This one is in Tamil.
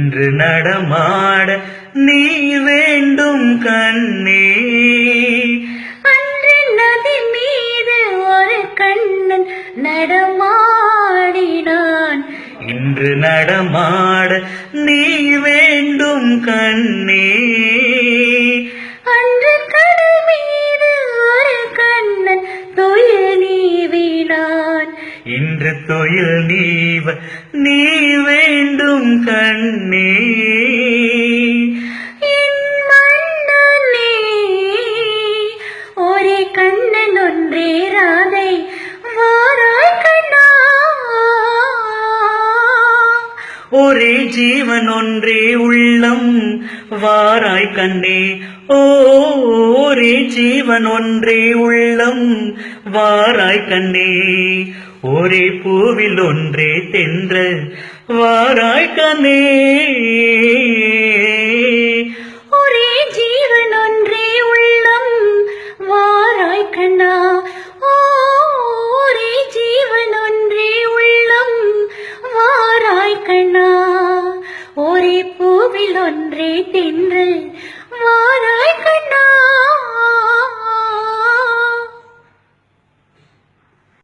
இன்று நடமாட நீ வேண்டும் கண்ணே. அன்று நதி மீது ஒரு கண்ணன் நடமாடினான். இன்று நடமாட நீ வேண்டும் கண்ணே. அன்று கடல் மீது ஒரு கண்ணன் தொழில் நீவினான். இன்று தொழில் நீவ நீ வேண்டும் கண்ணே. என் மன்னனே, ஒரே கண்ணன் ஒன்றே ராதை வாராய் கண்ணா. ஒரே ஜீவன் ஒன்றே உள்ளம் வாராய் கண்ணே. ஒரே ஜீவன் ஒன்றே உள்ளம் வாராய் கண்ணே. ஒரே பூவில் ஒன்றே தென்றல் வாராய் கண்ணே. ஒரே ஜீவன் ஒன்றே உள்ளம் வாராய் கண்ணா. ஒரே ஜீவன் ஒன்றே உள்ளம் வாராய் கண்ணா. ஒரே பூவில் ஒன்றே தென்றல் வாராய் கண்ணா.